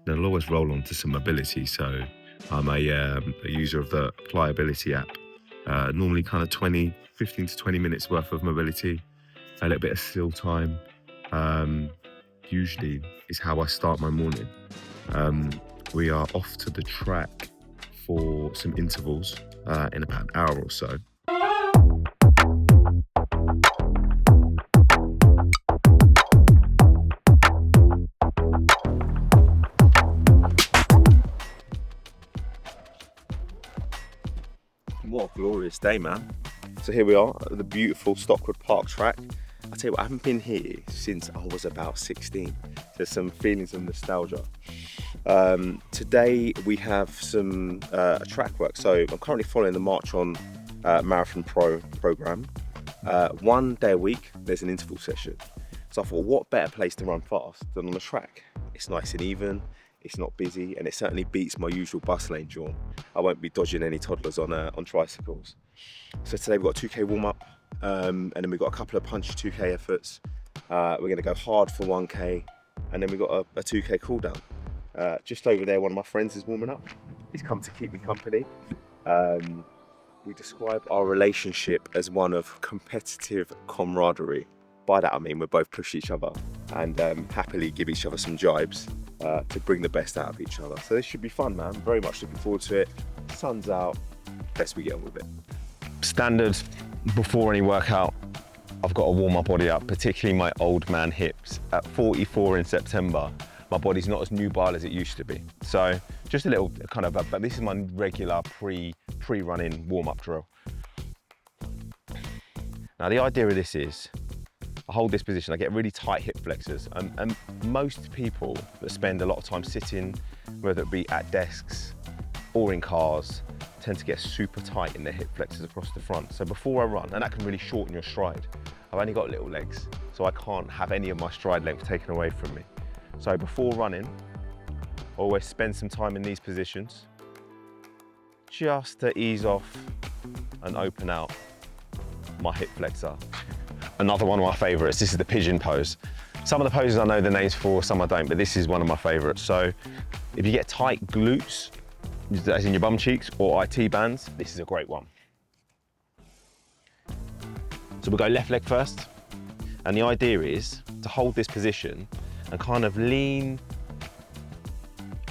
then I'll always roll on to some mobility. So I'm a user of the Pliability app. Normally kind of 15 to 20 minutes worth of mobility, a little bit of still time. Usually is how I start my morning. We are off to the track for some intervals in about an hour or so. What a glorious day, man. So here we are at the beautiful Stockwood Park track. I tell you what, I haven't been here since I was about 16. There's some feelings of nostalgia. Today we have some track work. So I'm currently following the March On Marathon Pro program. 1 day a week, there's an interval session. So I thought, what better place to run fast than on the track? It's nice and even, it's not busy, and it certainly beats my usual bus lane jaunt. I won't be dodging any toddlers on tricycles. So today we've got a 2K warm up, and then we've got a couple of punchy 2K efforts. We're gonna go hard for 1K, and then we've got a 2K cool down. Just over there, one of my friends is warming up. He's come to keep me company. We describe our relationship as one of competitive camaraderie. By that I mean we both push each other and happily give each other some jibes to bring the best out of each other. So this should be fun, man. Very much looking forward to it. Sun's out, best we get on with it. Standard before any workout, I've got to warm my body up, particularly my old man hips. At 44 in September, my body's not as nubile as it used to be. So just a little kind of, but this is my regular pre-running warm-up drill. Now the idea of this is, I hold this position, I get really tight hip flexors, and most people that spend a lot of time sitting, whether it be at desks or in cars, tend to get super tight in their hip flexors across the front. So before I run, and that can really shorten your stride, I've only got little legs, so I can't have any of my stride length taken away from me. So before running, I always spend some time in these positions, just to ease off and open out my hip flexor. Another one of my favorites, this is the pigeon pose. Some of the poses I know the names for, some I don't, but this is one of my favorites. So if you get tight glutes, as in your bum cheeks or IT bands, this is a great one. So we'll go left leg first. And the idea is to hold this position and kind of lean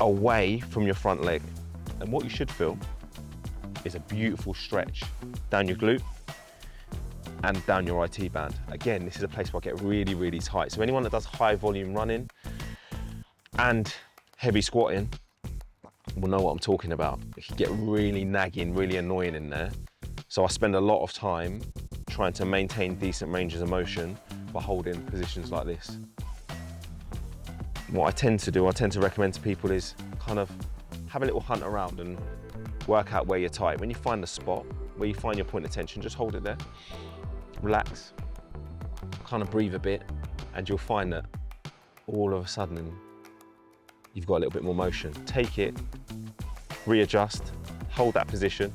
away from your front leg. And what you should feel is a beautiful stretch down your glute and down your IT band. Again, this is a place where I get really, really tight. So anyone that does high volume running and heavy squatting will know what I'm talking about. It can get really nagging, really annoying in there. So I spend a lot of time trying to maintain decent ranges of motion by holding positions like this. What I tend to recommend to people is kind of have a little hunt around and work out where you're tight. When you find the spot, where you find your point of tension, just hold it there. Relax, kind of breathe a bit, and you'll find that all of a sudden you've got a little bit more motion. Take it, readjust, hold that position,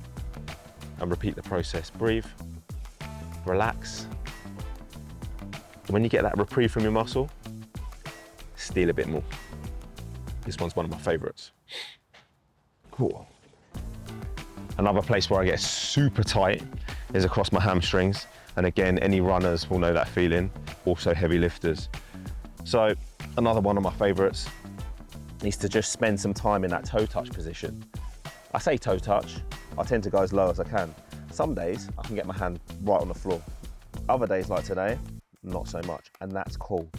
and repeat the process. Breathe, relax. When you get that reprieve from your muscle, steal a bit more. This one's one of my favorites. Cool. Another place where I get super tight is across my hamstrings. And again, any runners will know that feeling, also heavy lifters. So another one of my favorites is to just spend some time in that toe touch position. I say toe touch, I tend to go as low as I can. Some days I can get my hand right on the floor. Other days like today, not so much, and that's cool.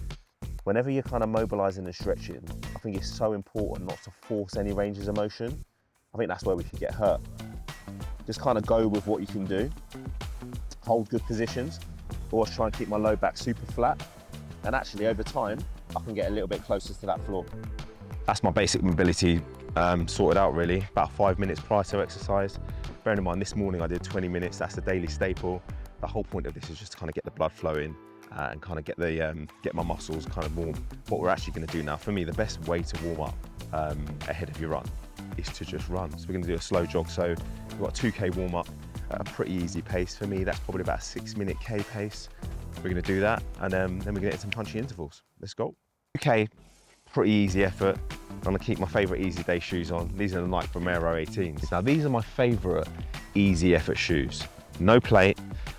Whenever you're kind of mobilizing and stretching, I think it's so important not to force any ranges of motion. I think that's where we can get hurt. Just kind of go with what you can do. Hold good positions, always try and keep my low back super flat. And actually over time, I can get a little bit closer to that floor. That's my basic mobility sorted out really, about 5 minutes prior to exercise. Bearing in mind this morning I did 20 minutes, that's the daily staple. The whole point of this is just to kind of get the blood flowing and kind of get my muscles kind of warm. What we're actually going to do now, for me, the best way to warm up ahead of your run is to just run. So we're going to do a slow jog. So we've got a 2K warm up at a pretty easy pace. For me, that's probably about a 6-minute K pace. We're going to do that, and then we're going to get some punchy intervals. Let's go. 2K pretty easy effort. I'm gonna keep my favorite easy day shoes on. These are the Nike Vomero 18s. Now these are my favorite easy effort shoes. No plate,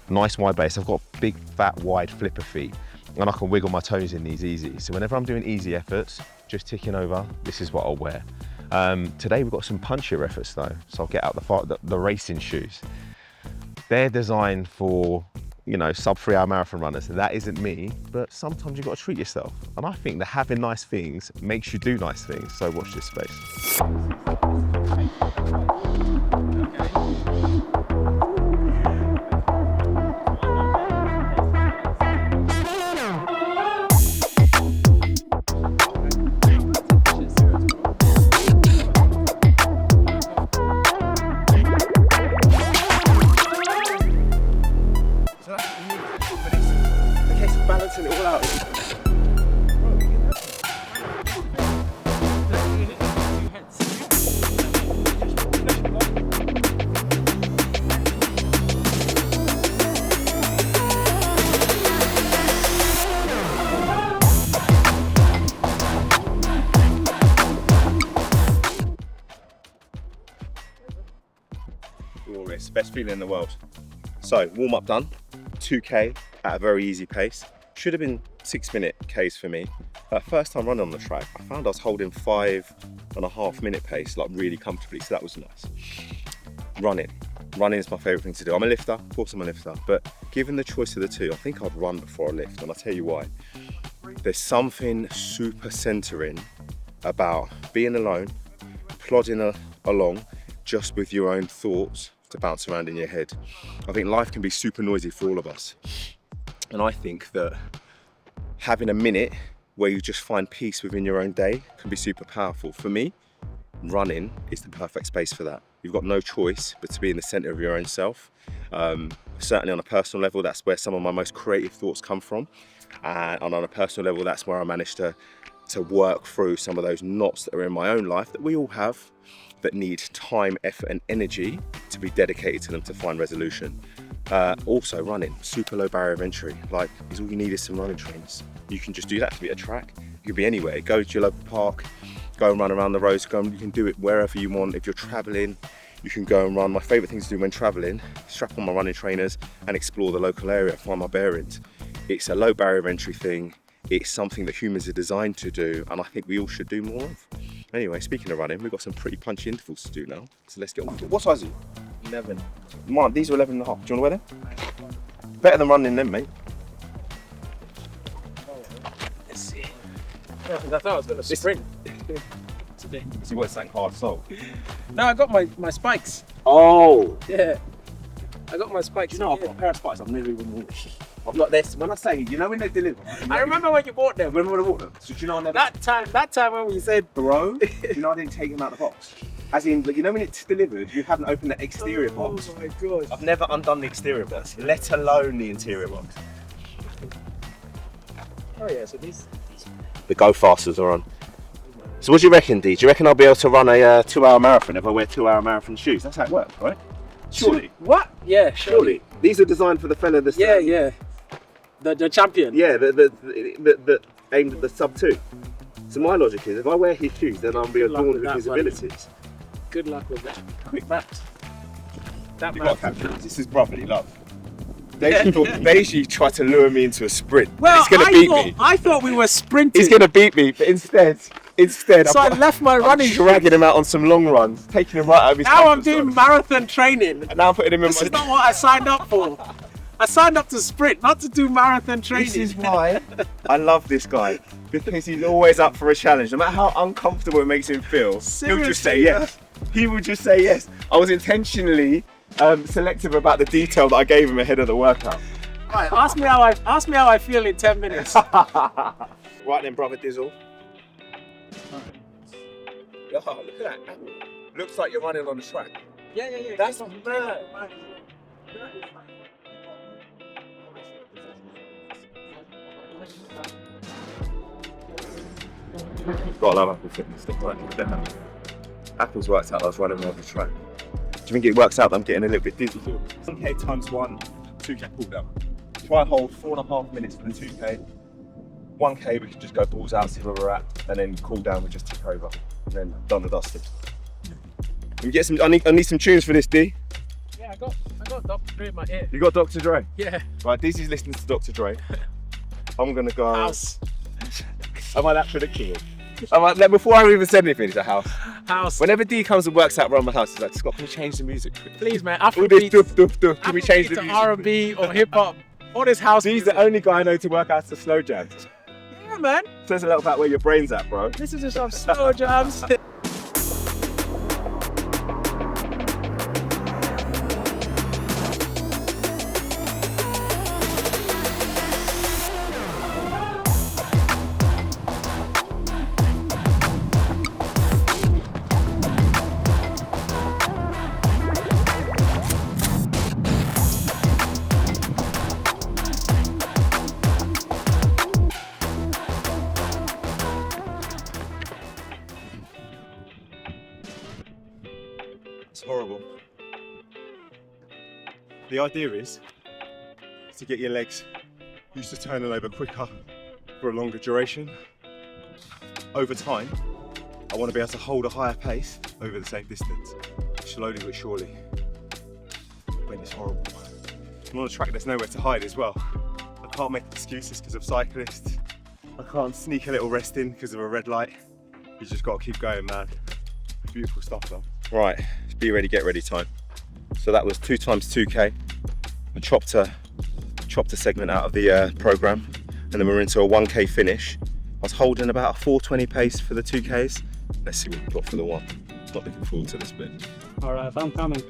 nice wide base. I've got big, fat, wide flipper feet, and I can wiggle my toes in these easy. So whenever I'm doing easy efforts, just ticking over, this is what I'll wear. Today we've got some punchier efforts though, so I'll get out the racing shoes. They're designed for, you know, sub 3 hour marathon runners. That isn't me, but sometimes you've got to treat yourself. And I think that having nice things makes you do nice things. So watch this space. Balancing it all out. Glorious, best feeling in the world. So warm up done, 2K at a very easy pace. Should have been 6-minute Ks for me. First time running on the track, I found I was holding 5.5 minute pace, like really comfortably, so that was nice. Running is my favourite thing to do. I'm a lifter, of course I'm a lifter, but given the choice of the two, I think I'd run before I lift, and I'll tell you why. There's something super centering about being alone, plodding along, just with your own thoughts to bounce around in your head. I think life can be super noisy for all of us. And I think that having a minute where you just find peace within your own day can be super powerful. For me, running is the perfect space for that. You've got no choice but to be in the center of your own self. Certainly on a personal level, that's where some of my most creative thoughts come from. And on a personal level, that's where I managed to work through some of those knots that are in my own life that we all have, that need time, effort and energy to be dedicated to them to find resolution. Also running, super low barrier of entry. Like, all you need is some running trainers. You can just do that to be at a track. You can be anywhere. Go to your local park, go and run around the roads. You can do it wherever you want. If you're traveling, you can go and run. My favorite thing to do when traveling, strap on my running trainers and explore the local area, find my bearings. It's a low barrier of entry thing. It's something that humans are designed to do, and I think we all should do more of. Anyway, speaking of running, we've got some pretty punchy intervals to do now, so let's get on. What size are you? 11. Mine, these are 11.5. Do you want to wear them? Better than running them, mate. Let's see. I thought I was going to sprint today. See what's that hard so. No, I got my spikes. Oh! Yeah. I got my spikes. Do you know, I've got a pair of spikes I've never even worn. I've got this. When I say, you know when they deliver. I remember when you bought them. When I bought them. So do you know I never... That time when we said... Bro, do you know I didn't take them out of the box? As in, you know when it's delivered, you haven't opened the exterior box. Oh my god. I've never undone the exterior box, let alone the interior box. Oh yeah, so these... The Go Fasters are on. So what do you reckon, D? Do you reckon I'll be able to run a 2-hour marathon if I wear 2-hour marathon shoes? That's how it works, right? Surely. What? Yeah, surely. These are designed for the fella that's... Yeah. The champion. Yeah, the aimed at the sub 2. So my logic is, if I wear his shoes, then I'll be adorned with his abilities. Good luck with that. Quick maps. That You've map. got to capture this. This is brotherly love. They actually tried to lure me into a sprint. Well, he's going to beat me. I thought we were sprinting. He's going to beat me, but instead, so I left my running shoes. dragging him out on some long runs, taking him right out of his Now I'm comfort doing zone. marathon training. And now I'm putting him in This is not what I signed up for. I signed up to sprint, not to do marathon training. This is why I love this guy, because he's always up for a challenge. No matter how uncomfortable it makes him feel, he'll just say yes. He would just say yes. I was intentionally selective about the detail that I gave him ahead of the workout. Right, ask me how I feel in 10 minutes. Right then, brother Dizzle. Oh, look at that. Looks like you're running on the track. Yeah. That's not mad. Gotta love Apple Fitness stuff like that. Apple's worked out I was running on the track. Do you think it works out that I'm getting a little bit dizzy? 1K times 1, 2K pull down. Try and hold 4.5 minutes for the 2K. 1K, we can just go balls out, see where we're at, and then cool down, we just tick over, and then done and dusted. We get some. I need some tunes for this, D. Yeah, I got Dr. Dre in my ear. You got Dr. Dre? Yeah. Right, Dizzy's listening to Dr. Dre. I'm gonna go. House. Am I that predictable? Before I even said anything, it's a house. House. Whenever D comes and works out around my house, he's like, Scott, can we change the music? Please, man. All this Afrobeat. Can we change the to music? R&B or hip hop. All this house. He's music. the only guy I know to work out to slow jams. Yeah, man. Says a lot about where your brain's at, bro. This is just some slow jams. It's horrible. The idea is to get your legs used to turning over quicker for a longer duration. Over time, I want to be able to hold a higher pace over the same distance, slowly but surely. But it's horrible. I'm on a track there's nowhere to hide as well. I can't make excuses because of cyclists. I can't sneak a little rest in because of a red light. You just got to keep going, man. Beautiful stuff though. Right, it's be ready, get ready time. So that was 2 times 2K. I chopped a segment out of the program, and then we're into a 1K finish. I was holding about a 4:20 pace for the 2Ks. Let's see what we've got for the one. Not looking forward to this bit. All right, I'm coming.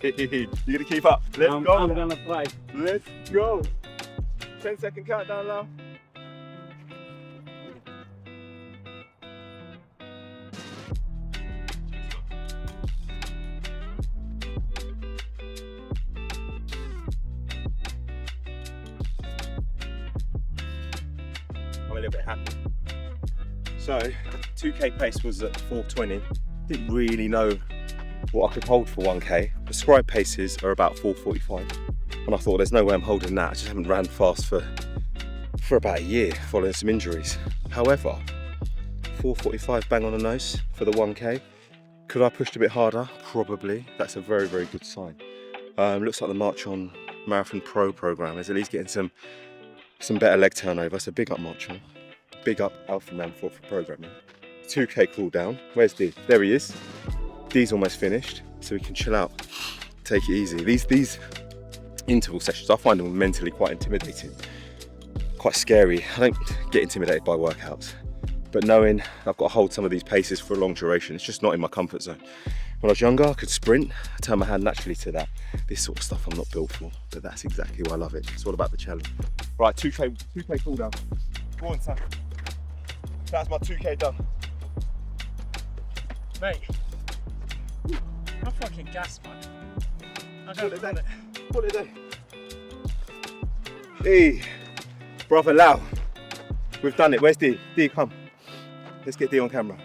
You gonna keep up? Let's I'm go. gonna try. Let's go. 10-second countdown now. I'm a little bit happy. So, 2K pace was at 4:20. Didn't really know what I could hold for 1K. Prescribed paces are about 4:45. And I thought there's no way I'm holding that. I just haven't ran fast for about a year following some injuries. However, 4:45 bang on the nose for the 1K. Could I have pushed a bit harder? Probably. That's a very, very good sign. Looks like the March On Marathon Pro program is at least getting some better leg turnover. So big up March On. Big up Alpha Man for programming. 2K cool down. Where's D? There he is. D's almost finished, so we can chill out, take it easy. These interval sessions, I find them mentally quite intimidating, quite scary. I don't get intimidated by workouts, but knowing I've got to hold some of these paces for a long duration, it's just not in my comfort zone. When I was younger, I could sprint, turn my hand naturally to that. This sort of stuff I'm not built for, but that's exactly why I love it. It's all about the challenge. Right, 2K cool down. Go on, Sam. That's my 2K done. Mate. I'm fucking gassed, man. I don't know it. Pull it there. Hey, brother Lau, we've done it. Where's D? D, come. Let's get D on camera.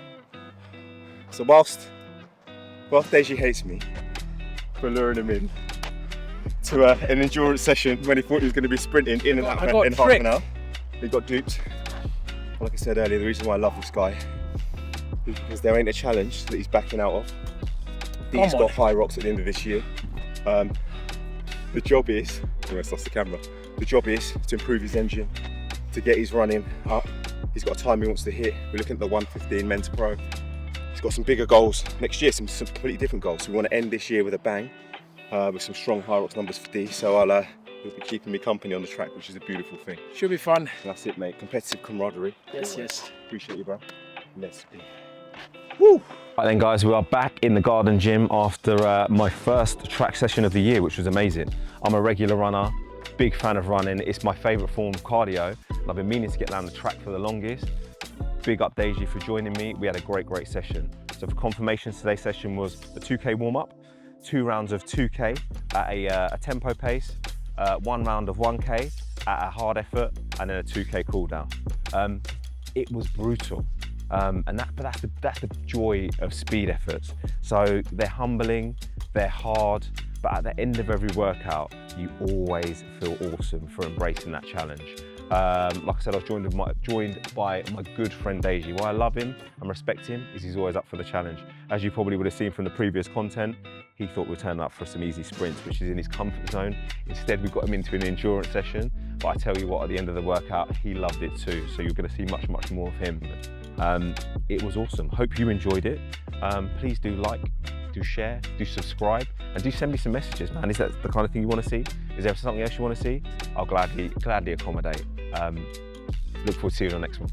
So whilst Deji hates me for luring him in to an endurance session when he thought he was going to be sprinting in and out in half an hour, he got duped. Like I said earlier, the reason why I love this guy is because there ain't a challenge that he's backing out of. He's got high rocks at the end of this year. The job is, almost lost the camera, the job is to improve his engine, to get his running up. He's got a time he wants to hit. We're looking at the 1:15 Men's Pro. He's got some bigger goals next year, some completely different goals. So we want to end this year with a bang, with some strong high rocks numbers for D. So he'll be keeping me company on the track, which is a beautiful thing. Should be fun. And that's it, mate. Competitive camaraderie. Yes. Appreciate you, bro. Let's be. Woo! Right then guys, we are back in the garden gym after my first track session of the year, which was amazing. I'm a regular runner, big fan of running. It's my favourite form of cardio, and I've been meaning to get down the track for the longest. Big up Deji for joining me. We had a great session. So for confirmation, today's session was a 2K warm-up, 2 rounds of 2K at a tempo pace, 1 round of 1K at a hard effort, and then a 2K cool down. It was brutal. But that's the joy of speed efforts. So they're humbling, they're hard, but at the end of every workout, you always feel awesome for embracing that challenge. Like I said, I was joined by my good friend Deji. Why I love him and respect him is he's always up for the challenge. As you probably would have seen from the previous content, he thought we'd turn up for some easy sprints, which is in his comfort zone. Instead, we got him into an endurance session. But I tell you what, at the end of the workout, he loved it too. So you're going to see much, much more of him. It was awesome. Hope you enjoyed it. Please do like, do share, do subscribe, and do send me some messages, man. Is that the kind of thing you want to see? Is there something else you want to see? I'll gladly accommodate. Look forward to seeing you on the next one.